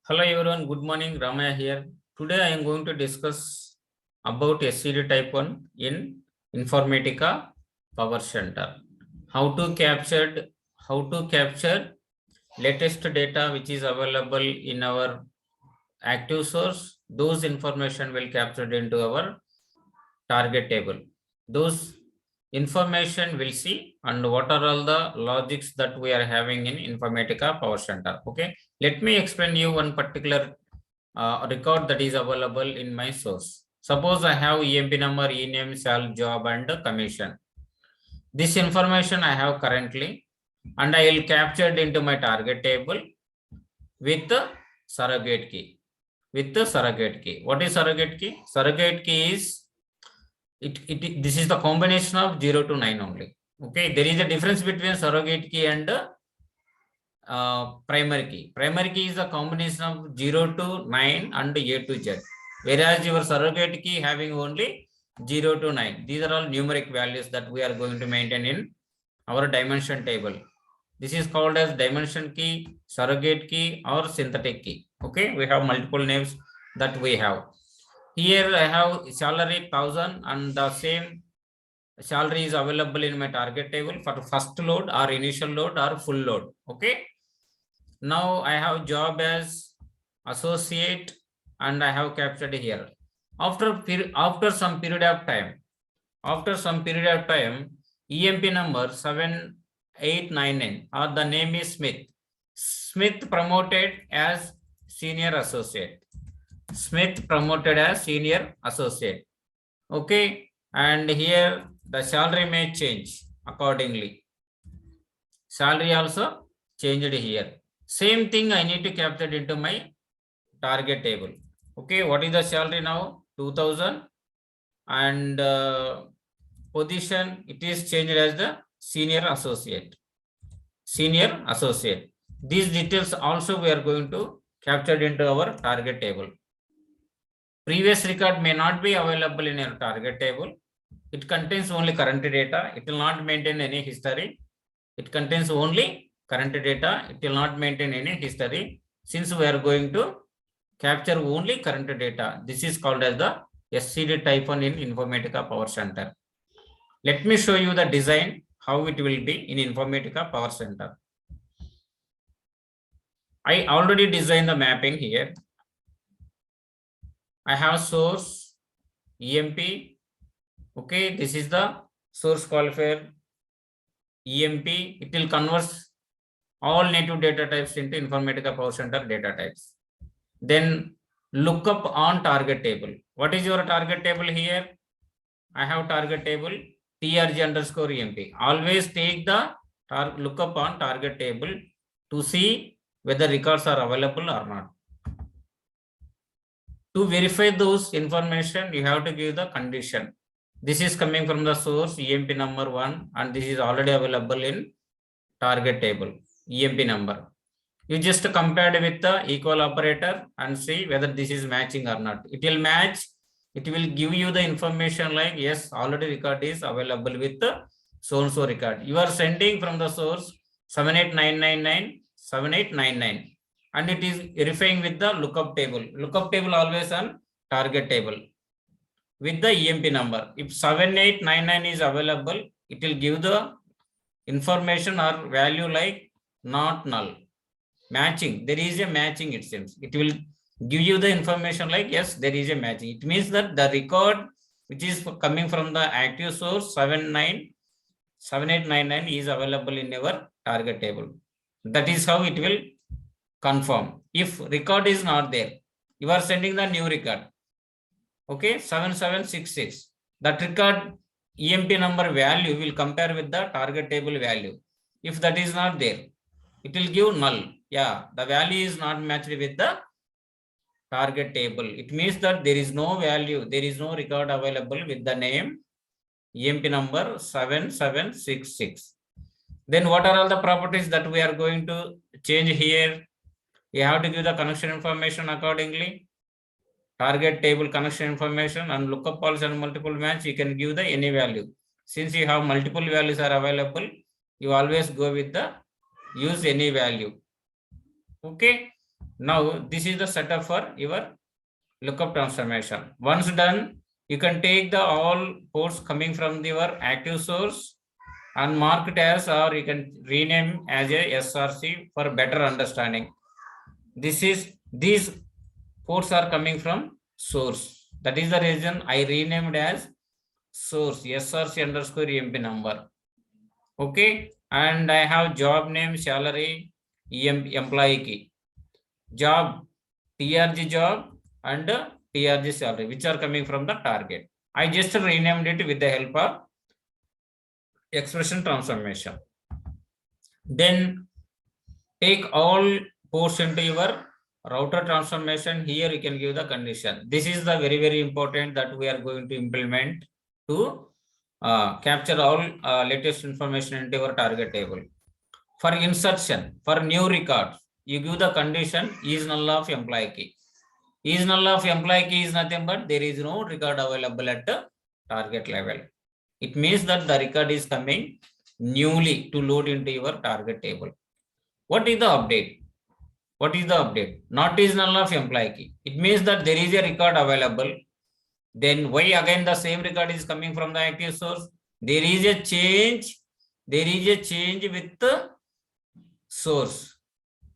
Hello everyone, good morning. Ramaya here. Today I am going to discuss about SCD type 1 in Informatica Power Center. How to capture latest data which is available in our active source. Those information will captured into our target table. Those information we'll see and what are all the logics that we are having in Informatica Power Center. Okay, let me explain you one particular record that is available in my source. Suppose I have EMP number, e-name, sal, job and commission. This information I have currently and I will capture it into my target table with the surrogate key. What is surrogate key? Surrogate key is this is the combination of 0 to 9 only. Okay, there is a difference between surrogate key and primary key. Primary key is a combination of 0 to 9 and A to Z, whereas your surrogate key having only 0 to 9. These are all numeric values that we are going to maintain in our dimension table. This is called as dimension key, surrogate key or synthetic key. Okay, we have multiple names that we have. Here I have salary 1000 and the same salary is available in my target table for first load or initial load or full load. Okay, now I have job as associate and I have captured here. After some period of time, EMP number 7899 or the name is Smith promoted as senior associate. Okay, and here the salary may change accordingly. Salary also changed here. Same thing I need to capture into my target table. Okay, what is the salary now? 2000 and position it is changed as the senior associate. These details also we are going to capture into our target table. Previous record may not be available in your target table. It contains only current data. It will not maintain any history. It contains only current data. It will not maintain any history. Since we are going to capture only current data, this is called as the SCD type 1 in Informatica Power Center. Let me show you the design, how it will be in Informatica Power Center. I already designed the mapping here. I have source EMP. Okay, this is the source qualifier EMP. It will convert all native data types into Informatica Power Center data types. Then lookup on target table. What is your target table here? I have target table TRG underscore EMP. Always take the lookup on target table to see whether records are available or not. To verify those information, you have to give the condition. This is coming from the source EMP number 1 and this is already available in target table EMP number. You just compare it with the equal operator and see whether this is matching or not. It will match. It will give you the information like yes, already record is available with the so-and-so record. You are sending from the source 78999 and it is verifying with the lookup table. Lookup table always on target table with the EMP number. If 7899 is available, it will give the information or value like not null. Matching, there is a matching, it seems. It will give you the information like yes, there is a matching. It means that the record which is coming from the active source 7899 is available in your target table. That is how it will confirm. If record is not there, you are sending the new record. Okay, 7766. That record EMP number value will compare with the target table value. If that is not there, it will give null. Yeah, the value is not matched with the target table. It means that there is no value, there is no record available with the name EMP number 7766. Then what are all the properties that we are going to change here? You have to give the connection information accordingly. Target table connection information and lookup policy and multiple match, you can give the any value. Since you have multiple values are available, you always go with the use any value. Okay, Now this is the setup for your lookup transformation. Once done, you can take the all ports coming from your active source and mark it as, or you can rename as a SRC for better understanding. These ports are coming from source. That is the reason I renamed as source SRC underscore EMP number. Okay, and I have job name, salary, employee key, job, TRG job, and TRG salary, which are coming from the target. I just renamed it with the help of expression transformation. Then take all ports into your router transformation. Here you can give the condition. This is the very important that we are going to implement to capture all latest information into your target table. For insertion, for new records, you give the condition is null of employee key. Is null of employee key is nothing but there is no record available at the target level. It means that the record is coming newly to load into your target table. What is the update? What is the update? Not is null of employee key. It means that there is a record available. Then why again the same record is coming from the active source? There is a change. There is a change with the source.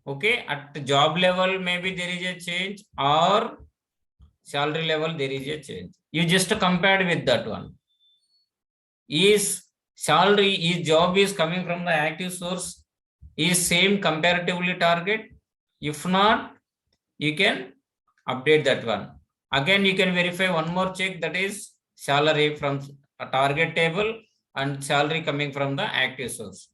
Okay, at the job level, maybe there is a change, or salary level, there is a change. You just compared with that one. Is salary, is job is coming from the active source, is same comparatively target? If not, you can update that one. Again, you can verify one more check, that is salary from a target table and salary coming from the active source.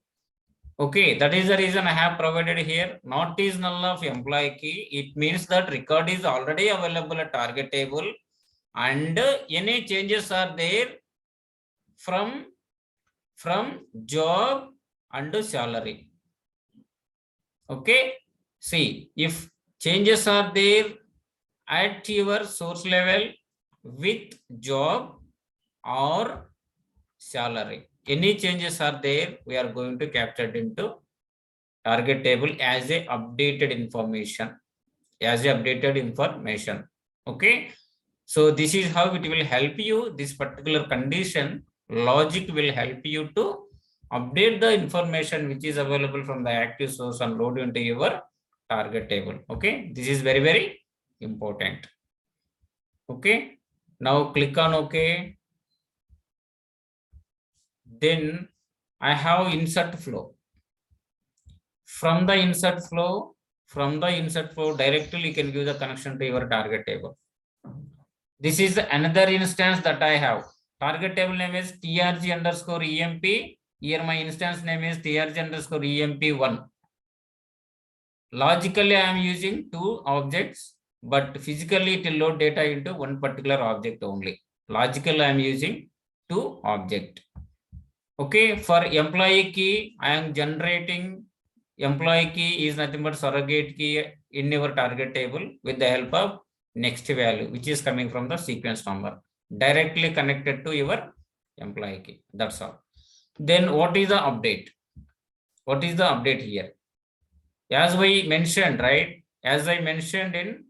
Okay, that is the reason I have provided here. Not is null of employee key. It means that record is already available at target table and any changes are there from job and salary. Okay, see, if changes are there at your source level with job or salary, any changes are there, we are going to capture it into target table as a updated information, Okay, so this is how it will help you. This particular condition logic will help you to update the information which is available from the active source and load into your target table. Okay, this is very important. Okay, now click on OK. Then I have insert flow. From the insert flow, directly you can give the connection to your target table. This is another instance that I have. Target table name is TRG underscore EMP. Here my instance name is TRG underscore EMP1. Logically, I am using two objects, but physically it will load data into one particular object only. Logically, I am using two objects. Okay, for employee key, I am generating employee key is nothing but surrogate key in your target table with the help of next value, which is coming from the sequence number, directly connected to your employee key. That's all. Then what is the update? What is the update here? As we mentioned, right? As I mentioned in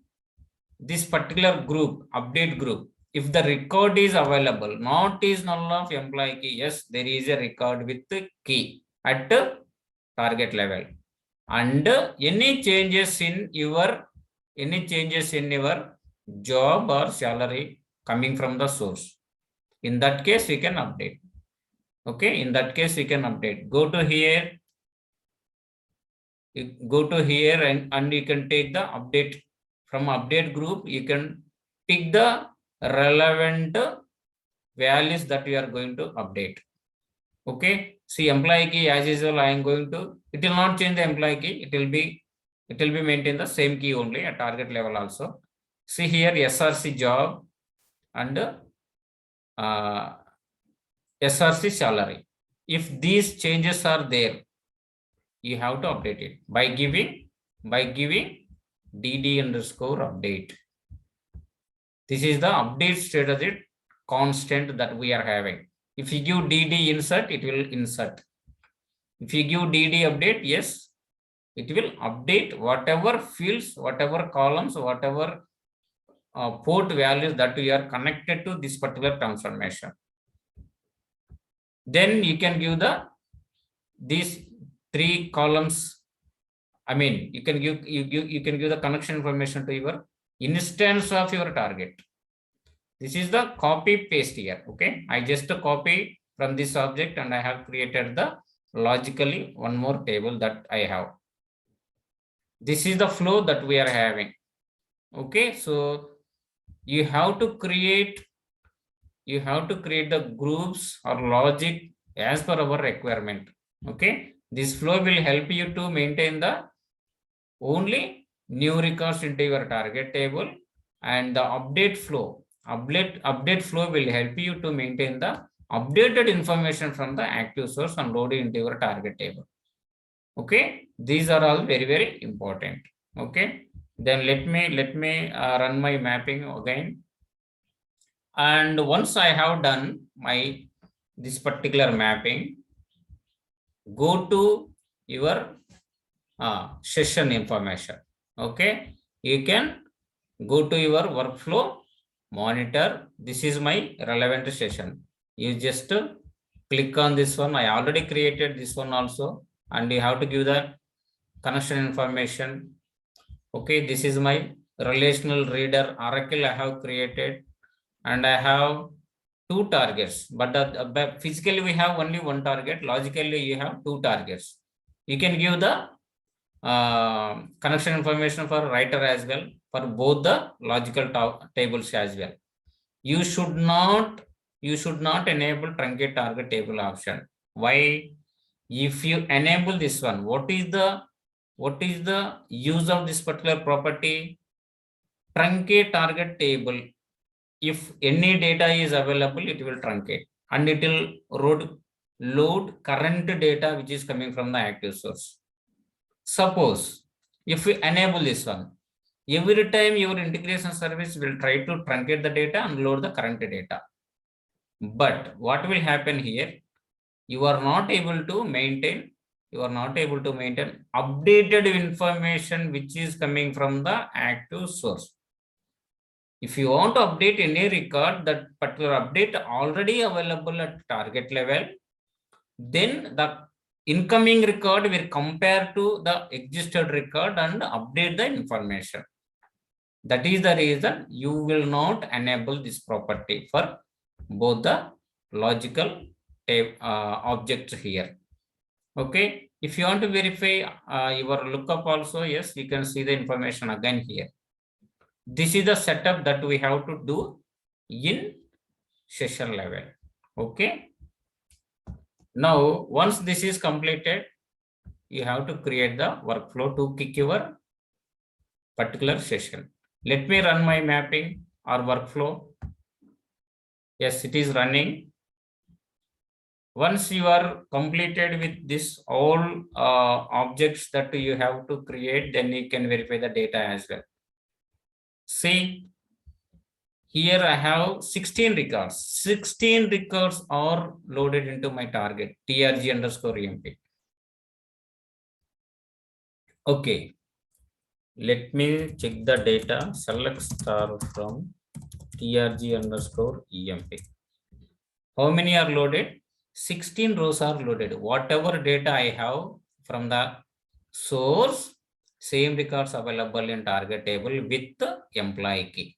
this particular group, update group, if the record is available, not is null of employee key, yes, there is a record with the key at the target level. And any changes in your job or salary coming from the source, in that case we can update. Okay, in that case we can update. Go to here and you can take the update. From update group, you can pick the relevant values that we are going to update. Okay, see, employee key as usual, I am going to, it will not change the employee key, it will be maintained the same key only at target level also. See here, SRC job and SRC salary. If these changes are there, you have to update it by giving DD underscore update. This is the update strategy constant that we are having. If you give DD insert, it will insert. If you give DD update, yes, it will update whatever fields, whatever columns, whatever port values that we are connected to this particular transformation. Then you can give these 3 columns. I mean, you can give the connection information to your instance of your target. This is the copy paste here. Okay, I just copy from this object and I have created the logically one more table that I have. This is the flow that we are having. Okay, so you have to create the groups or logic as per our requirement. Okay, this flow will help you to maintain the only new records into your target table, and the update flow will help you to maintain the updated information from the active source and load it into your target table. Okay, these are all very, very important. Okay, then let me run my mapping again. And once I have done this particular mapping, go to your session information. Okay, you can go to your workflow monitor. This is my relevant session. You just click on this one. I already created this one also, and you have to give the connection information. Okay, this is my relational reader Oracle I have created, and I have 2 targets, but physically we have only 1 target. Logically you have 2 targets. You can give the connection information for writer as well, for both the logical tables as well. You should not enable truncate target table option. Why? If you enable this one, what is the use of this particular property? Truncate target table. If any data is available, it will truncate and it will load current data which is coming from the active source. Suppose if we enable this one, every time your integration service will try to truncate the data and load the current data. But what will happen here? You are not able to maintain updated information which is coming from the active source. If you want to update any record, that particular update already available at target level, then the incoming record will compare to the existed record and update the information. That is the reason you will not enable this property for both the logical objects here. Okay, if you want to verify your lookup also, yes, you can see the information again here. This is the setup that we have to do in session level. Okay. Now, once this is completed, you have to create the workflow to kick your particular session. Let me run my mapping or workflow. Yes, it is running. Once you are completed with this all objects that you have to create, then you can verify the data as well. See, here I have 16 records. 16 records are loaded into my target, trg_emp. Okay, let me check the data. Select star from trg_emp. How many are loaded? 16 rows are loaded. Whatever data I have from the source, same records available in target table with the employee key.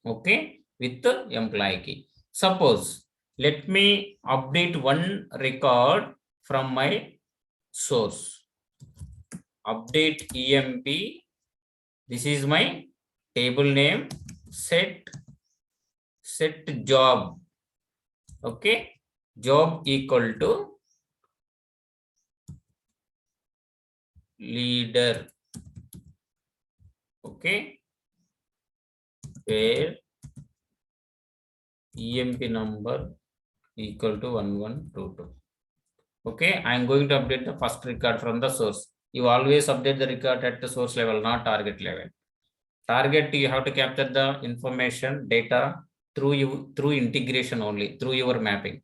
Okay, with the employee key. Suppose, let me update one record from my source. Update emp. This is my table name. Set job. Okay, job equal to leader. Okay, where emp number equal to 1122. Okay, I am going to update the first record from the source. You always update the record at the source level, not target level. Target, you have to capture the information data through integration only, through your mapping.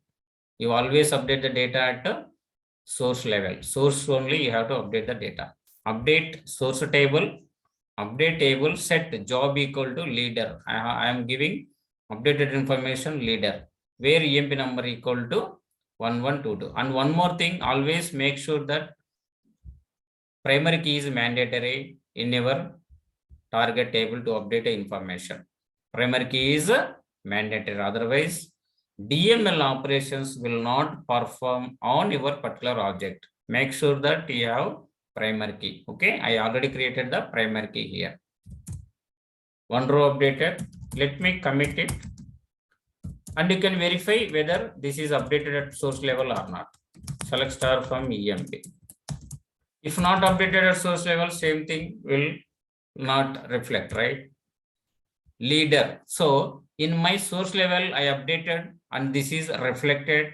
You always update the data at the source level. Source only you have to update the data. update source table, update table set job equal to leader. I am giving updated information leader, where EMP number equal to 1122. And one more thing, always make sure that primary key is mandatory in your target table to update information. Primary key is mandatory. Otherwise, DML operations will not perform on your particular object. Make sure that you have primary key. Okay, I already created the primary key here. One row updated. Let me commit it. And you can verify whether this is updated at source level or not. Select star from EMP. If not updated at source level, same thing will not reflect, right? Leader. So in my source level, I updated and this is reflected.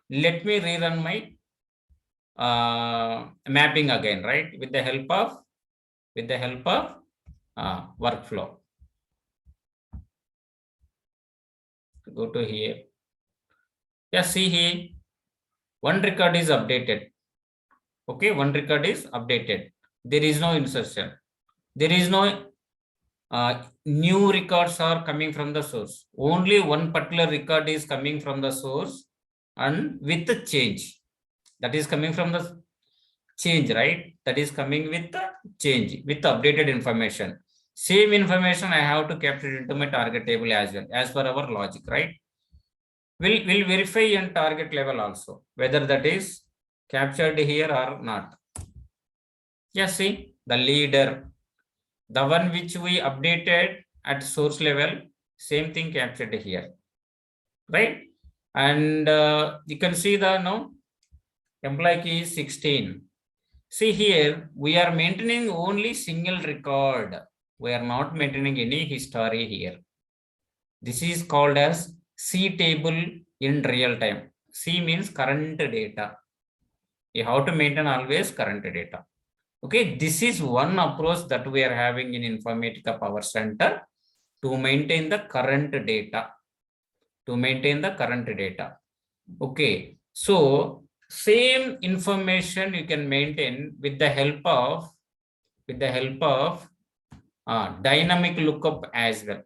Let me rerun my mapping again, right? With the help of workflow. Go to here. Yeah, see here. One record is updated. Okay, one record is updated. There is no insertion. There is no new records are coming from the source. Only one particular record is coming from the source and with the change. That is coming from the change, right? That is coming with the change, with the updated information. Same information I have to capture into my target table as well, as per our logic, right? We'll verify in target level also, whether that is captured here or not. Yeah, see, the leader, the one which we updated at source level, same thing captured here, right? And you can see the employee key is 16. See here, we are maintaining only single record. We are not maintaining any history here. This is called as C table in real time. C means current data. You have to maintain always current data. Okay, this is one approach that we are having in Informatica Power Center to maintain the current data. Okay, so same information you can maintain with the help of dynamic lookup as well.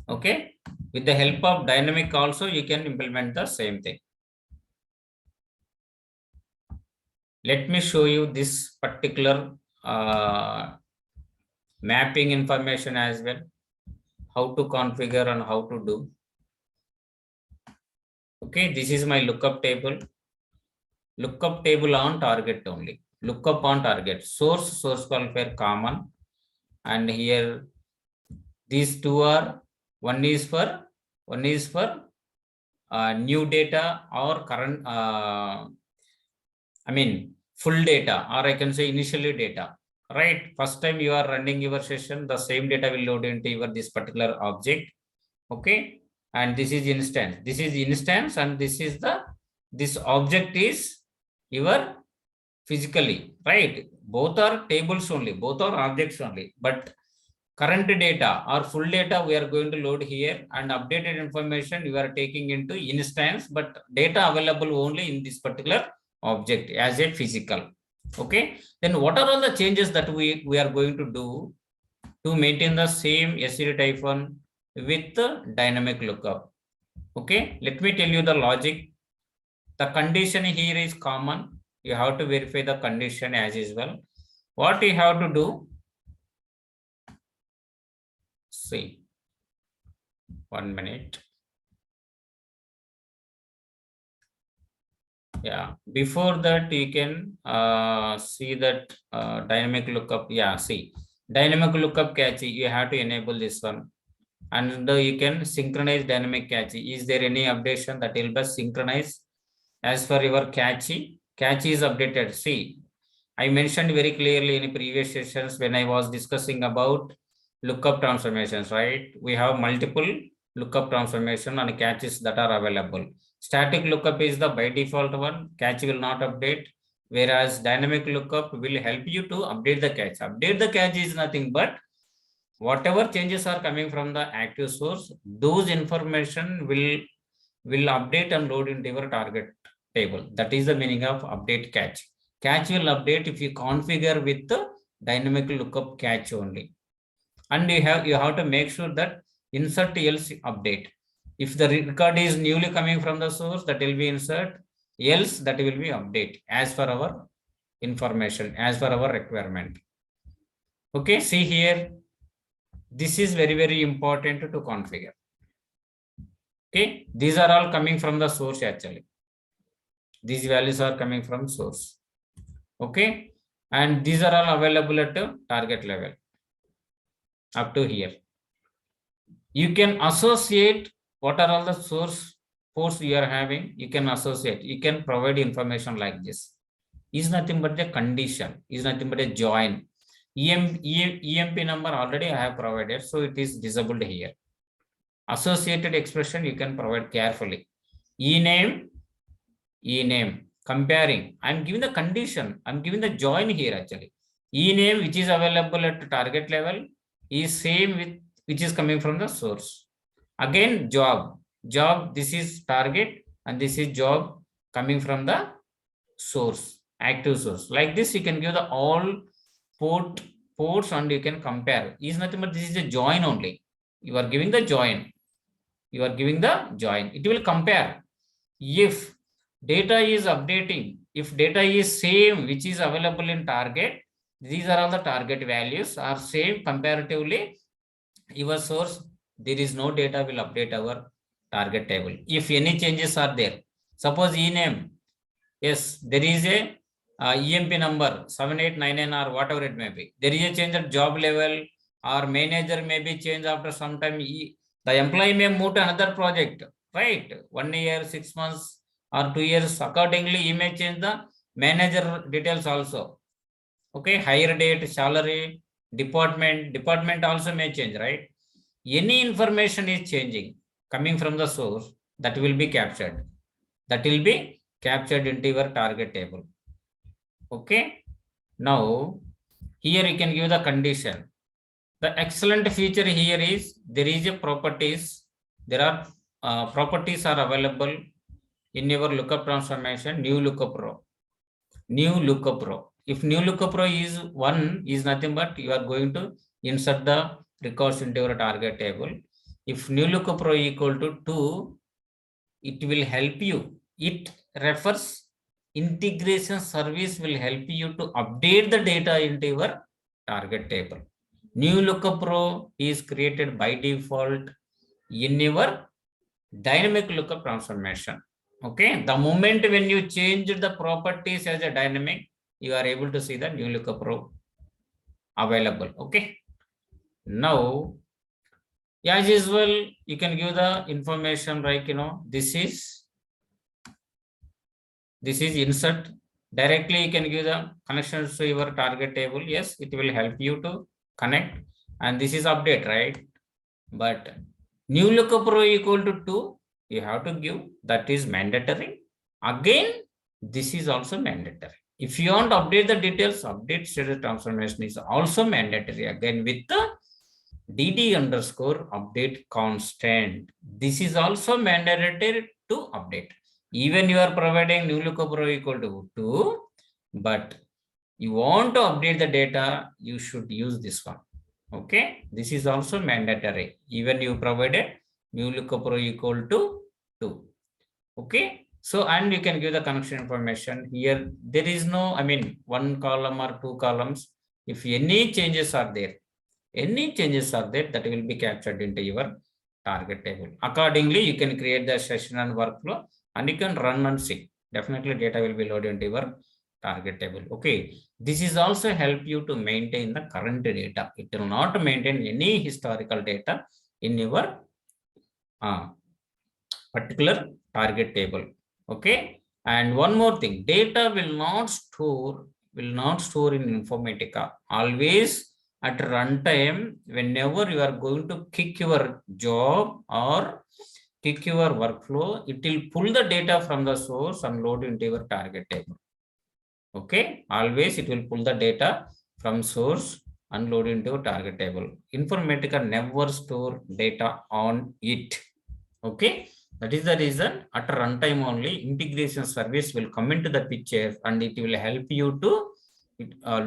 Okay, with the help of dynamic also you can implement the same thing. Let me show you this particular mapping information as well, how to configure and how to do. Okay, this is my lookup table. Lookup table on target only. Lookup on target. Source qualifier common. And here these two are, one is for new data or current, full data, or I can say initially data, right? First time you are running your session, the same data will load into your this particular object. Okay, and this is instance. This is instance, and this is this object is your physically, right? Both are tables only, both are objects only, but current data or full data we are going to load here, and updated information you are taking into instance, but data available only in this particular object as a physical. Okay, then what are all the changes that we are going to do to maintain the same SCD-1 with the dynamic lookup? Okay, let me tell you the logic. The condition here is common. You have to verify the condition as well. What you have to do? See, 1 minute. Yeah, before that you can see that dynamic lookup. Yeah, see, dynamic lookup cache, you have to enable this one, and you can synchronize dynamic cache. Is there any updation that will be synchronized as for your cache? Cache is updated. See, I mentioned very clearly in previous sessions when I was discussing about lookup transformations, right? We have multiple lookup transformation and caches that are available. Static lookup is the by default one, cache will not update, whereas dynamic lookup will help you to update the cache. Update the cache is nothing but whatever changes are coming from the active source, those information will update and load into your target table. That is the meaning of update cache. Catch will update if you configure with the dynamic lookup catch only. And you have to make sure that insert else update. If the record is newly coming from the source, that will be insert, else that will be update as per our information, as per our requirement. Okay, see here, this is very, very important to configure. Okay, these are all coming from the source actually. These values are coming from source. Okay, and these are all available at the target level up to here. You can associate what are all the source ports you are having. You can associate, you can provide information like this. Is nothing but a condition, is nothing but a join. EMP number already I have provided, so it is disabled here. Associated expression you can provide carefully. ename, comparing. I'm giving the condition, I'm giving the join here actually. Ename which is available at target level is same with which is coming from the source. Again, job, this is target and this is job coming from the source, active source. Like this, you can give the all ports and you can compare. Is nothing but this is a join only. You are giving the join. You are giving the join. It will compare. If data is updating, if data is same which is available in target, these are all the target values are same comparatively. Your source, there is no data will update our target table. If any changes are there, suppose ename, yes, there is a EMP number 7899 or whatever it may be. There is a change at job level or manager may be changed after some time. The employee may move to another project, right? 1 year, 6 months or 2 years. Accordingly, he may change the manager details also. Okay, hire date, salary, department also may change, right? Any information is changing coming from the source, that will be captured. That will be captured into your target table. Okay. Now, here you can give the condition. The excellent feature here is there is a properties. There are properties are available in your lookup transformation. New lookup row. New lookup row. If new lookup row is 1, is nothing but you are going to insert the records into your target table. If new lookup row equal to 2, it will help you. It refers integration service will help you to update the data into your target table. New lookup row is created by default in your dynamic lookup transformation. Okay, the moment when you change the properties as a dynamic, you are able to see the new lookup row available. Okay, now as usual, you can give the information like this is insert. Directly you can give the connections to your target table. Yes, it will help you to connect, and this is update, right? But new lookup row equal to 2, you have to give, that is mandatory. Again, this is also mandatory. If you want to update the details, update status transformation is also mandatory, again with the dd underscore update constant. This is also mandatory to update. Even you are providing new lookup row equal to 2, but you want to update the data, you should use this one. Okay, this is also mandatory. Even you provided new lookup row equal to 2. Okay, so and you can give the connection information here. There is no, one column or 2 columns. If any changes are there, that will be captured into your target table. Accordingly, you can create the session and workflow, and you can run and see. Definitely data will be loaded into your target table. Okay, this is also help you to maintain the current data. It will not maintain any historical data in your particular target table. Okay, and one more thing, data will not store in Informatica. Always at runtime, whenever you are going to kick your job or kick your workflow, it will pull the data from the source and load into your target table. Okay, always it will pull the data from source and load into your target table. Informatica never store data on it. Okay, That is the reason at runtime only integration service will come into the picture and it will help you to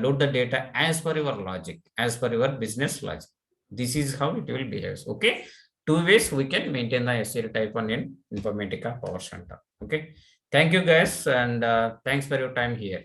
load the data as per your logic, as per your business logic. This is how it will behave. Okay. Two ways we can maintain the SCL type 1 in Informatica Power Center. Okay. Thank you guys and thanks for your time here.